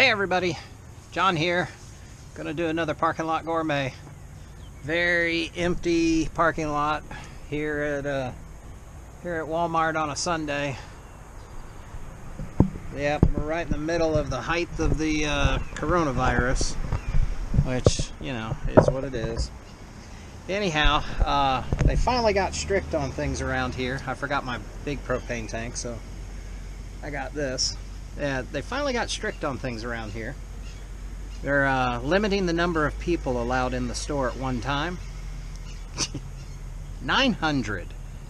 Hey everybody, John here. Gonna do another parking lot gourmet. Very empty parking lot here at Walmart on a Sunday. Yep, we're right in the middle of the height of the coronavirus, which, you know, is what it is. Anyhow, they finally got strict on things around here. I forgot my big propane tank, so I got this. Yeah, they finally got strict on things around here. They're limiting the number of people allowed in the store at one time. 900.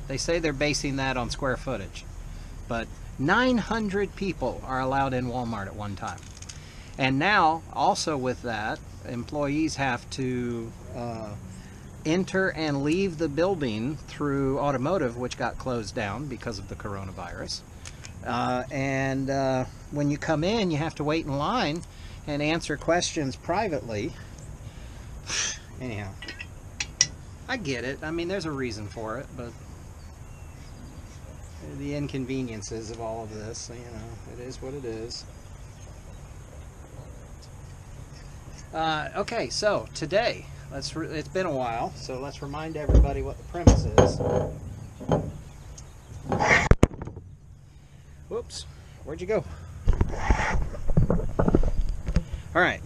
They say they're basing that on square footage. But 900 people are allowed in Walmart at one time. And now, also with that, employees have to enter and leave the building through automotive, which got closed down because of the coronavirus. When you come in, you have to wait in line and answer questions privately. Anyhow, I get it. I mean, there's a reason for it, but the inconveniences of all of this, you know, it is what it is. Okay, so today, it's been a while, so let's remind everybody what the premise is. Whoops, where'd you go? All right,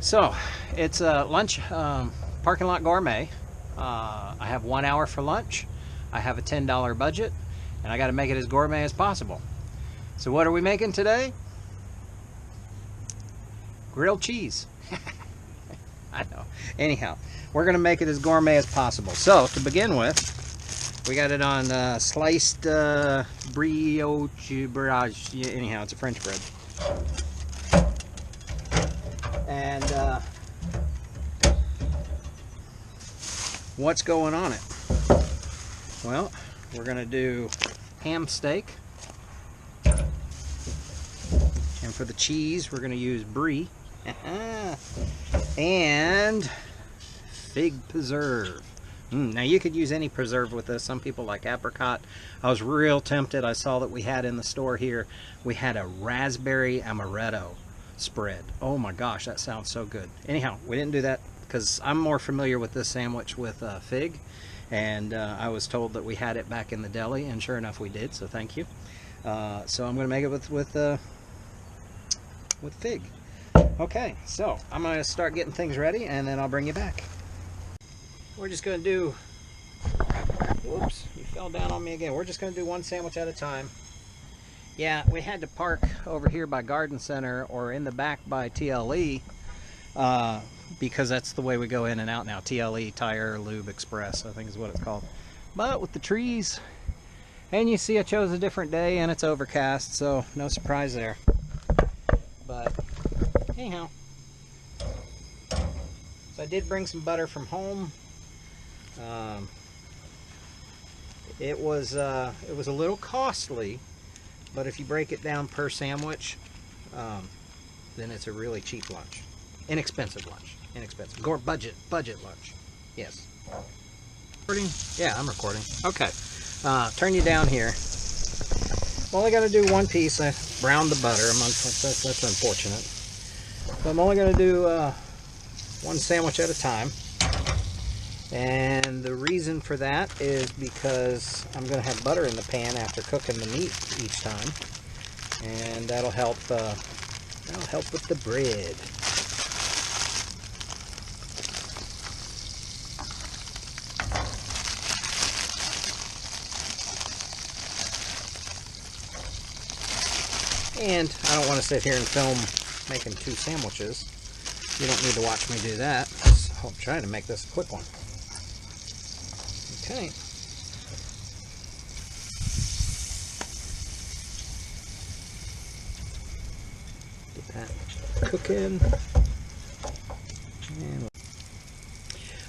so it's a lunch parking lot gourmet. I have 1 hour for lunch. I have a $10 budget, and I got to make it as gourmet as possible. So what are we making today? Grilled cheese. I know. Anyhow, we're going to make it as gourmet as possible. So to begin with, we got it on sliced brioche. Anyhow, it's a French bread. And what's going on it? Well, we're going to do ham steak. And for the cheese, we're going to use brie. And fig preserve. Now you could use any preserve with this. Some people like apricot. I was real tempted. I saw that we had in the store here, we had a raspberry amaretto spread. Oh my gosh, that sounds so good. Anyhow, we didn't do that because I'm more familiar with this sandwich with fig, and I was told that we had it back in the deli, and sure enough we did, so thank you. So I'm going to make it with fig. Okay, so I'm going to start getting things ready, and then I'll bring you back. We're just going to do, whoops, you fell down on me again. We're just going to do one sandwich at a time. Yeah, we had to park over here by Garden Center or in the back by TLE because that's the way we go in and out now. TLE, Tire Lube Express, I think is what it's called. But with the trees, and you see I chose a different day and it's overcast, so no surprise there. But anyhow, so I did bring some butter from home. It was a little costly, but if you break it down per sandwich, then it's a really cheap lunch. Inexpensive lunch. Inexpensive. Budget lunch. Yes. Recording? Yeah, I'm recording. Okay. Turn you down here. I'm only going to do one piece. I browned the butter. That's unfortunate. So I'm only going to do one sandwich at a time. And the reason for that is because I'm going to have butter in the pan after cooking the meat each time, and that'll help with the bread. And I don't want to sit here and film making two sandwiches. You don't need to watch me do that. I'm trying to make this a quick one. Okay. Get that cooking.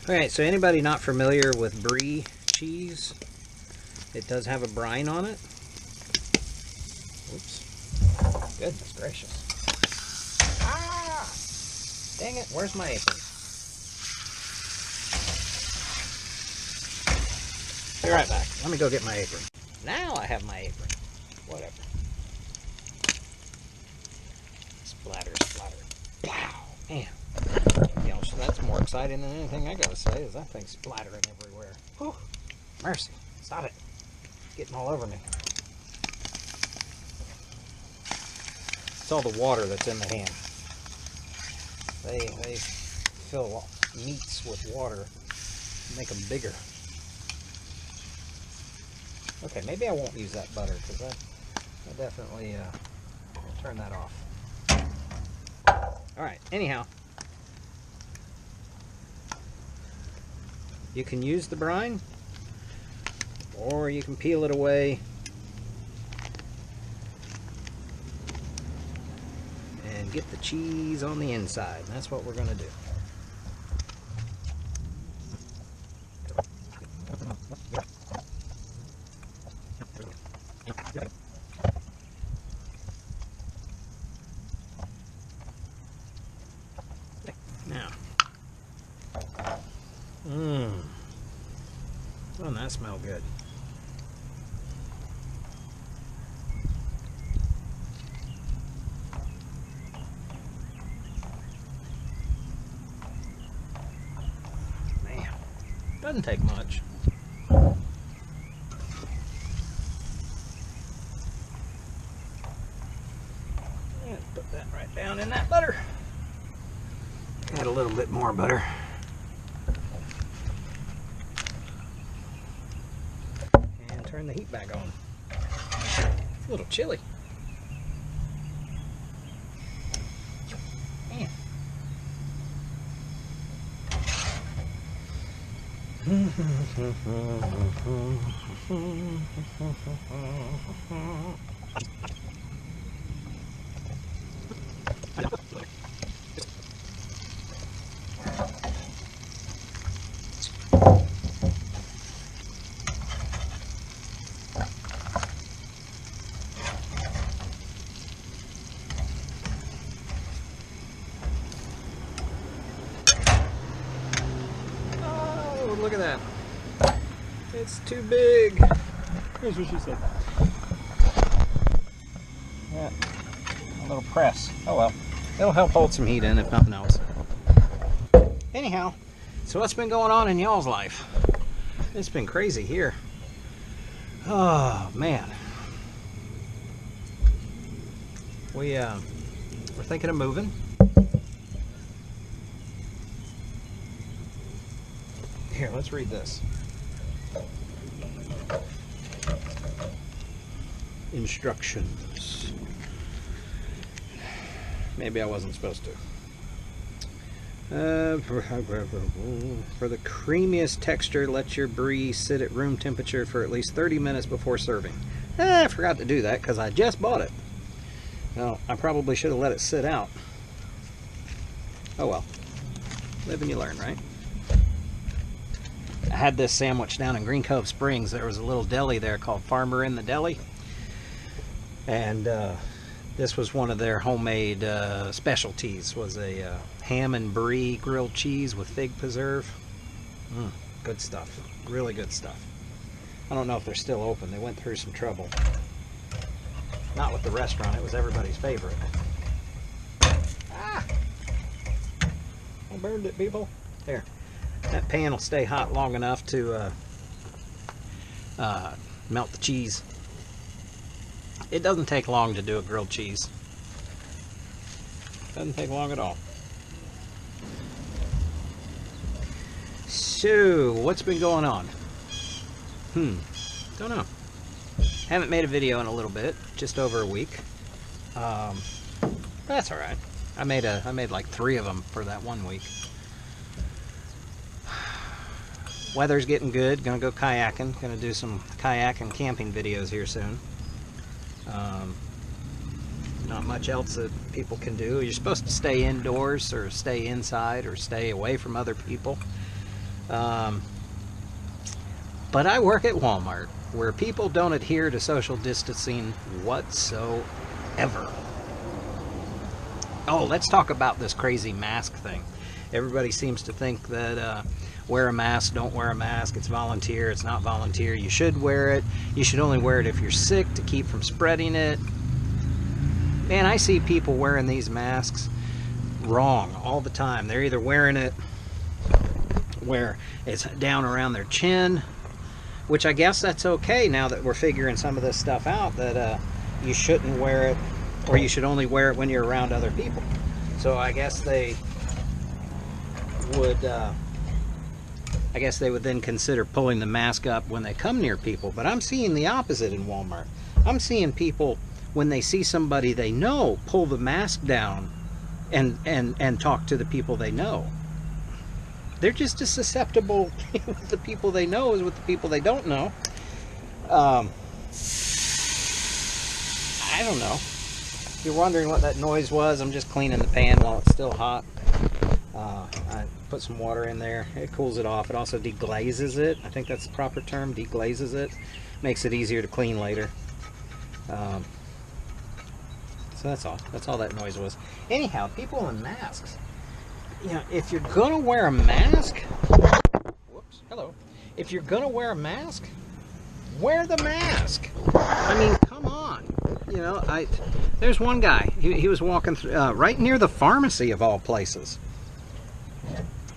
Alright, so anybody not familiar with brie cheese, it does have a brine on it. Oops. Goodness gracious. Ah! Dang it, where's my apron? Be right back. Let me go get my apron. Now I have my apron. Whatever. Splatter, splatter. Pow! Man. You know, so that's more exciting than anything I gotta say, is that thing splattering everywhere. Whew. Mercy. Stop it. It's getting all over me. It's all the water that's in the ham. They fill meats with water, make them bigger. Okay, maybe I won't use that butter, because I definitely will turn that off. Alright, anyhow. You can use the brine, or you can peel it away and get the cheese on the inside. And that's what we're going to do. Now, doesn't that smell good? Man, doesn't take much. Let's put that right down in that butter. Add a little bit more butter. And turn the heat back on. It's a little chilly. Man. Look at that. It's too big. Here's what she said. Yeah, a little press. Oh well. It'll help hold some heat in if nothing else. Anyhow, so what's been going on in y'all's life? It's been crazy here. Oh man. We're thinking of moving. Here, let's read this. Instructions. Maybe I wasn't supposed to. For the creamiest texture, let your brie sit at room temperature for at least 30 minutes before serving. I forgot to do that because I just bought it. Well, I probably should have let it sit out. Oh well. Live and you learn, right? I had this sandwich down in Green Cove Springs. There was a little deli there called Farmer in the Deli. And this was one of their homemade specialties. Was a ham and brie grilled cheese with fig preserve. Good stuff. Really good stuff. I don't know if they're still open. They went through some trouble. Not with the restaurant. It was everybody's favorite. Ah! I burned it, people. There. That pan will stay hot long enough to melt the cheese. It doesn't take long to do a grilled cheese. Doesn't take long at all. So, what's been going on? Don't know. Haven't made a video in a little bit, just over a week. That's all right. I made like 3 of them for that 1 week. Weather's getting good. Gonna go kayaking. Gonna do some kayak and camping videos here soon. Not much else that people can do. You're supposed to stay indoors or stay inside or stay away from other people. But I work at Walmart, where people don't adhere to social distancing whatsoever. Oh, let's talk about this crazy mask thing. Everybody seems to think that wear a mask, don't wear a mask, it's volunteer, it's not volunteer, you should wear it, you should only wear it if you're sick to keep from spreading it. Man, I see people wearing these masks wrong all the time. They're either wearing it where it's down around their chin, which I guess that's okay now that we're figuring some of this stuff out, that you shouldn't wear it, or you should only wear it when you're around other people. So I guess they would then consider pulling the mask up when they come near people. But I'm seeing the opposite in Walmart. I'm seeing people, when they see somebody they know, pull the mask down and talk to the people they know. They're just as susceptible with the people they know as with the people they don't know. I don't know. If you're wondering what that noise was, I'm just cleaning the pan while it's still hot. I put some water in there. It cools it off. It also deglazes it. I think that's the proper term, deglazes it. Makes it easier to clean later. So that's all. That's all that noise was. Anyhow, people in masks. You know, if you're gonna wear a mask, whoops, hello. If you're gonna wear a mask, wear the mask. I mean, come on. You know, there's one guy. He was walking through, right near the pharmacy of all places,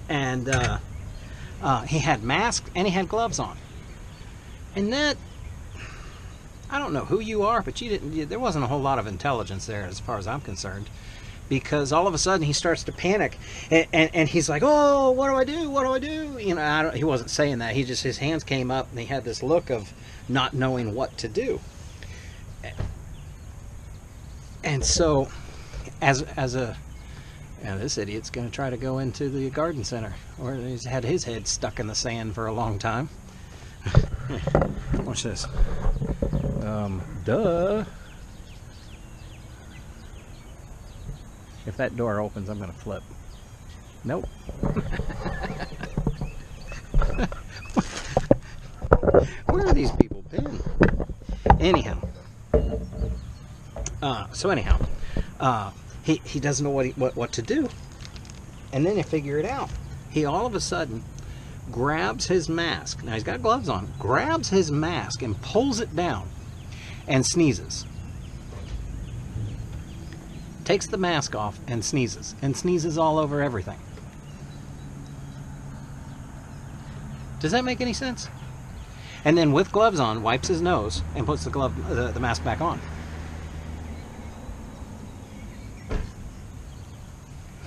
and he had masks and he had gloves on. And that, I don't know who you are, but there wasn't a whole lot of intelligence there as far as I'm concerned. Because all of a sudden he starts to panic, and he's like, "Oh, what do I do? What do I do?" You know, he wasn't saying that. His hands came up, and he had this look of not knowing what to do. And so, this idiot's going to try to go into the garden center, where he's had his head stuck in the sand for a long time. Watch this. Duh. If that door opens, I'm going to flip. Nope. Where are these people been? Anyhow. He doesn't know what to do. And then he figure it out. He all of a sudden grabs his mask. Now he's got gloves on. Grabs his mask and pulls it down and sneezes. Takes the mask off and sneezes all over everything. Does that make any sense? And then with gloves on, wipes his nose and puts the mask back on.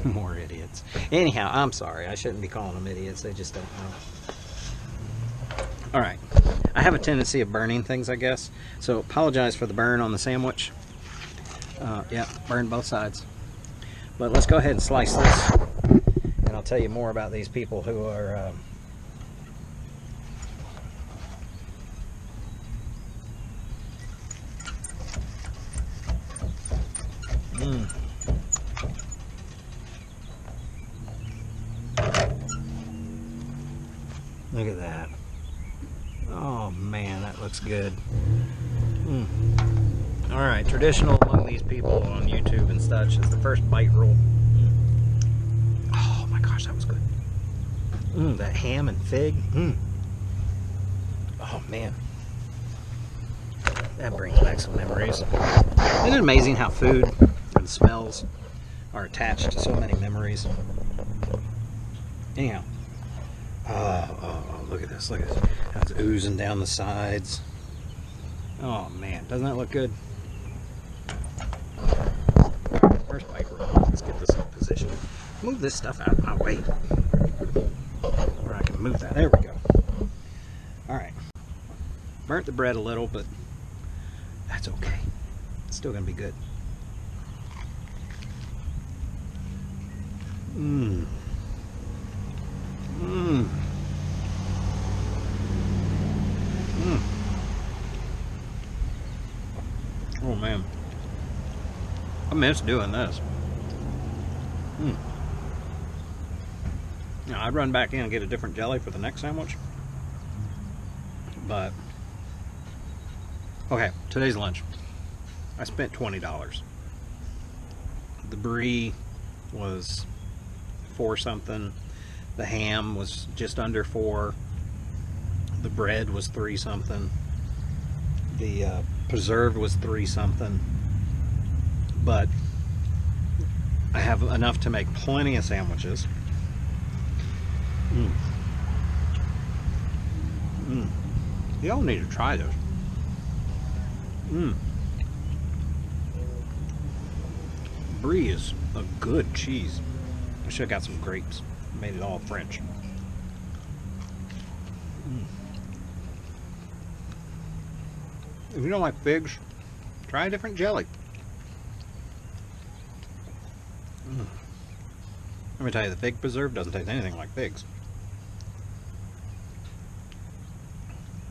More idiots. Anyhow, I'm sorry. I shouldn't be calling them idiots. They just don't know. All right. I have a tendency of burning things, I guess. So apologize for the burn on the sandwich. Yeah, burned both sides. But let's go ahead and slice this, and I'll tell you more about these people who are Look at that. Oh man, that looks good. Alright, traditional among these people on YouTube and such is the first bite roll. Oh my gosh, that was good. That ham and fig. Oh man. That brings back some memories. Isn't it amazing how food and smells are attached to so many memories? Anyhow. Oh, look at this. Look at this. That's oozing down the sides. Oh man, doesn't that look good? First bite roll. Let's get this in position. Move this stuff out of my way. Where I can move that. There we go. Alright. Burnt the bread a little, but that's okay. It's still going to be good. Oh man, I miss doing this. Now I'd run back in and get a different jelly for the next sandwich, but okay, today's lunch. I spent $20. The brie was $4 something. The ham was just under $4. The bread was $3 something. The preserved was $3 something. but I have enough to make plenty of sandwiches. Y'all need to try this. Brie is a good cheese. I should have got some grapes. Made it all French. If you don't like figs, try a different jelly. Let me tell you, the fig preserve doesn't taste anything like figs.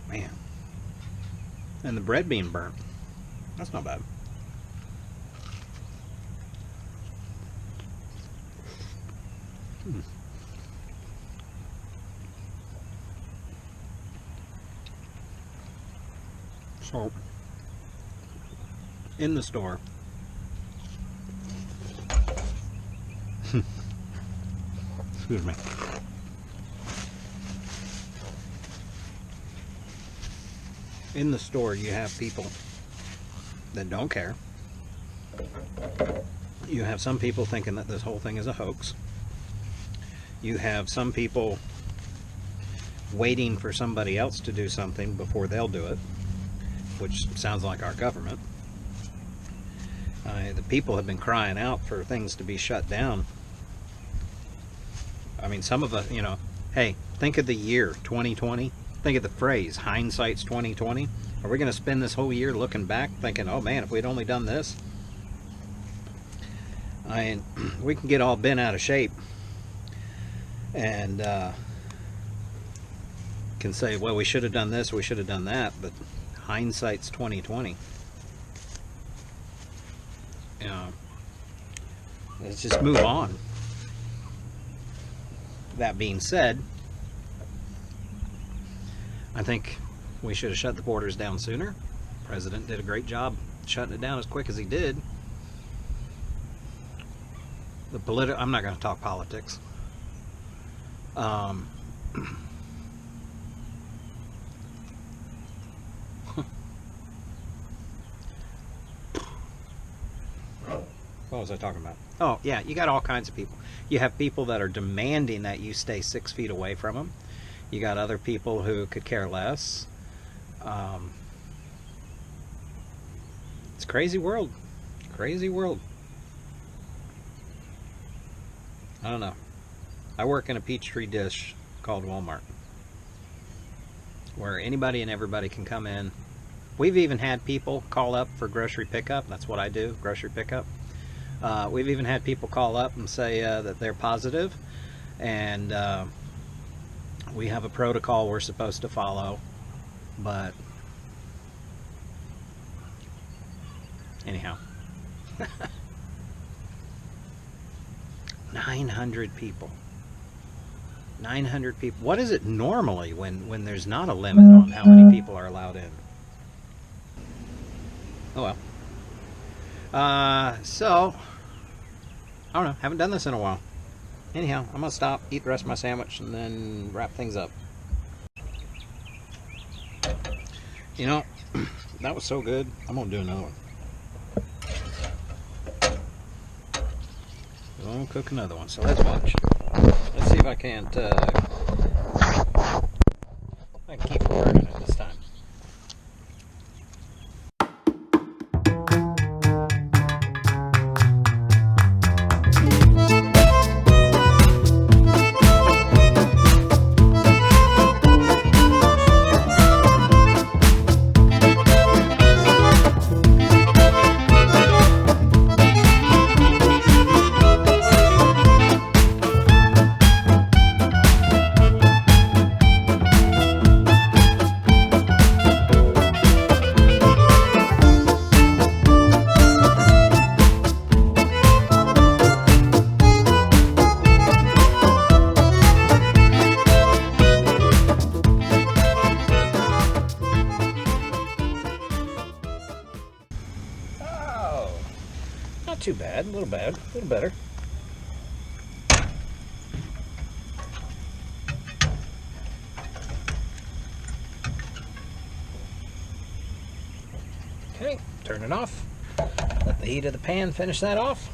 Man. And the bread being burnt. That's not bad. So, in the store, excuse me. In the store, you have people that don't care. You have some people thinking that this whole thing is a hoax. You have some people waiting for somebody else to do something before they'll do it, which sounds like our government. The people have been crying out for things to be shut down. I mean, some of us, you know, hey, think of the year 2020. Think of the phrase, hindsight's 2020. Are we going to spend this whole year looking back thinking, oh man, if we'd only done this? I mean, we can get all bent out of shape and can say, well, we should have done this, we should have done that, but hindsight's 2020. You know, let's just move on. That being said, I think we should have shut the borders down sooner. The president did a great job shutting it down as quick as he did. I'm not going to talk politics. What was I talking about? Oh, yeah, you got all kinds of people. You have people that are demanding that you stay 6 feet away from them. You got other people who could care less. It's a crazy world. Crazy world. I don't know. I work in a Peachtree dish called Walmart, where anybody and everybody can come in. We've even had people call up for grocery pickup. That's what I do, grocery pickup. We've even had people call up and say that they're positive, and we have a protocol we're supposed to follow, but anyhow. 900 people. 900 people. What is it normally when there's not a limit on how many people are allowed in? Oh well. So, I don't know. Haven't done this in a while. Anyhow, I'm going to stop, eat the rest of my sandwich, and then wrap things up. You know, that was so good. I'm going to do another one. I'll cook another one. So let's watch. Let's see if I can't keep working it this time. Not too bad, a little better. Okay, turn it off. Let the heat of the pan, finish that off.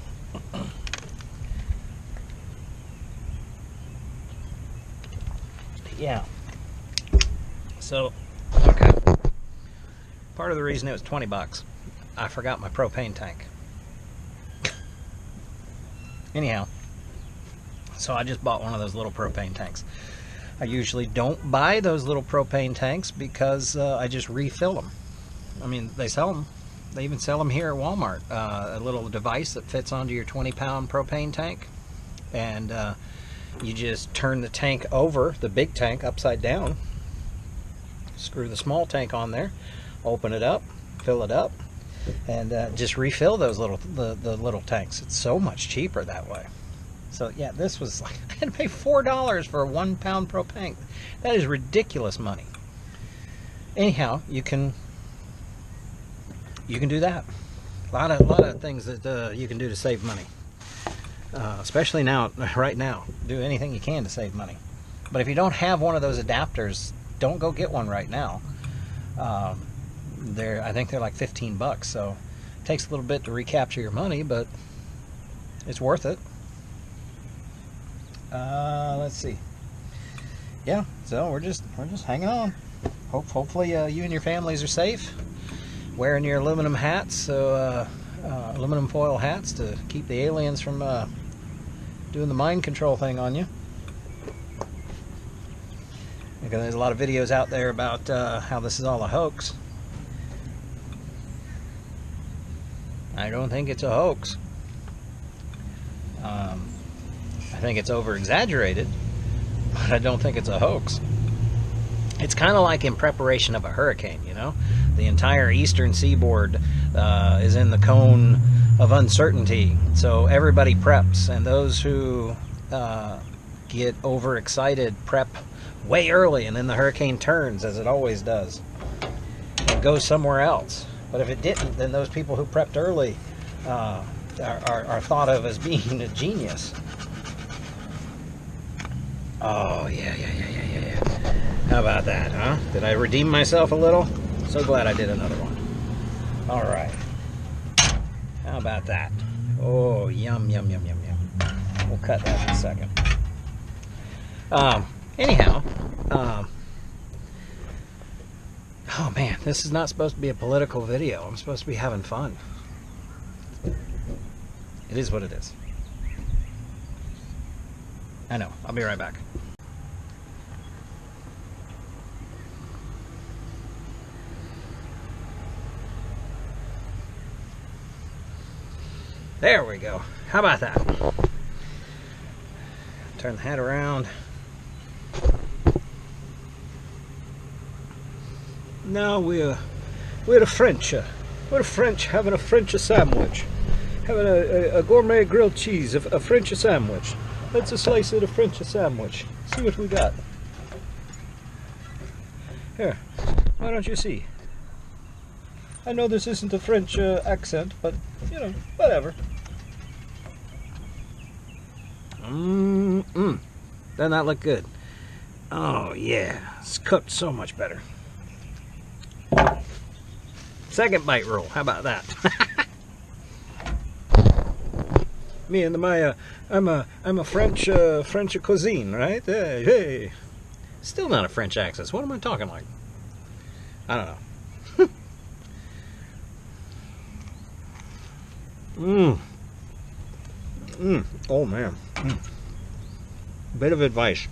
Yeah. So, okay. Part of the reason it was 20 bucks, I forgot my propane tank. Anyhow, so I just bought one of those little propane tanks. I usually don't buy those little propane tanks because I just refill them. I mean, they sell them. They even sell them here at Walmart. A little device that fits onto your 20-pound propane tank. And you just turn the tank over, the big tank, upside down. Screw the small tank on there. Open it up. Fill it up. And just refill those the little tanks. It's so much cheaper that way. So yeah, this was like, I had to pay $4 for a 1-pound propane. That is ridiculous money. Anyhow, you can do that. A lot of things that you can do to save money. Especially now, right now. Do anything you can to save money. But if you don't have one of those adapters, don't go get one right now. I think they're like 15 bucks, so it takes a little bit to recapture your money, but it's worth it. Let's see. Yeah, so we're just hanging on. Hopefully you and your families are safe, wearing your aluminum hats, so aluminum foil hats to keep the aliens from doing the mind control thing on you. Because there's a lot of videos out there about how this is all a hoax. I don't think it's a hoax. I think it's over-exaggerated, but I don't think it's a hoax. It's kind of like in preparation of a hurricane, you know? The entire eastern seaboard is in the cone of uncertainty, so everybody preps, and those who get overexcited prep way early, and then the hurricane turns, as it always does, and goes somewhere else. But if it didn't, then those people who prepped early are thought of as being a genius. Oh, yeah. How about that, huh? Did I redeem myself a little? So glad I did another one. All right. How about that? Oh, yum. We'll cut that in a second. Anyhow, oh man, this is not supposed to be a political video. I'm supposed to be having fun. It is what it is. I know. I'll be right back. There we go. How about that? Turn the hat around. Now we're the French. We're the French having a French sandwich. Having a gourmet grilled cheese, a French sandwich. Let's a slice of the French sandwich. See what we got. Here, why don't you see? I know this isn't a French accent, but, you know, whatever. Doesn't that look good? Oh, yeah. It's cooked so much better. Second bite roll. How about that? Me and I'm a French cuisine, right? Hey. Still not a French accent. What am I talking like? I don't know. Oh man. Bit of advice.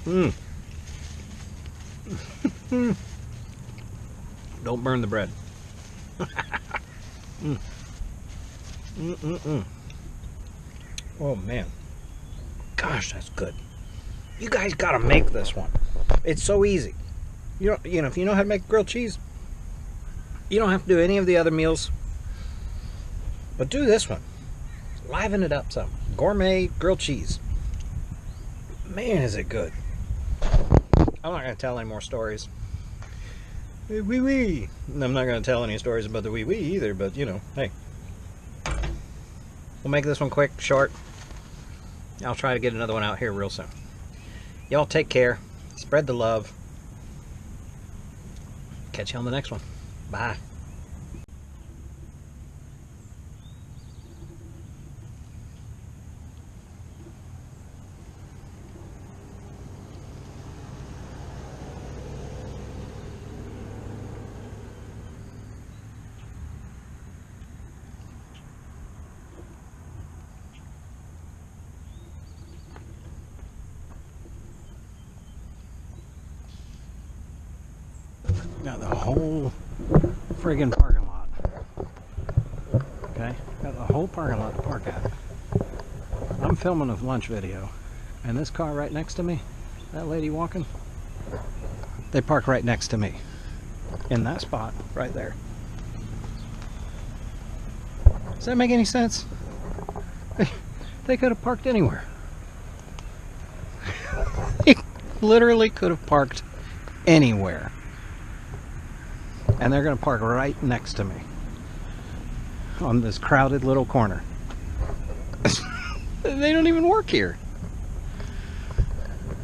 Don't burn the bread. Oh man. Gosh, that's good. You guys gotta make this one. It's so easy. You know, if you know how to make grilled cheese, you don't have to do any of the other meals. But do this one. Liven it up some. Gourmet grilled cheese. Man, is it good. I'm not going to tell any more stories. Wee wee. I'm not going to tell any stories about the wee wee either, but you know, hey. We'll make this one quick, short. I'll try to get another one out here real soon. Y'all take care. Spread the love. Catch you on the next one. Bye. Got the whole friggin' parking lot. Okay? Got the whole parking lot to park at. I'm filming a lunch video. And this car right next to me, that lady walking, they park right next to me. In that spot, right there. Does that make any sense? They could have parked anywhere. They literally could have parked anywhere. And they're going to park right next to me. On this crowded little corner. They don't even work here.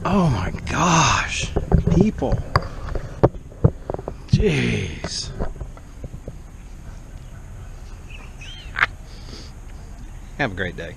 Oh my gosh. People. Jeez. Have a great day.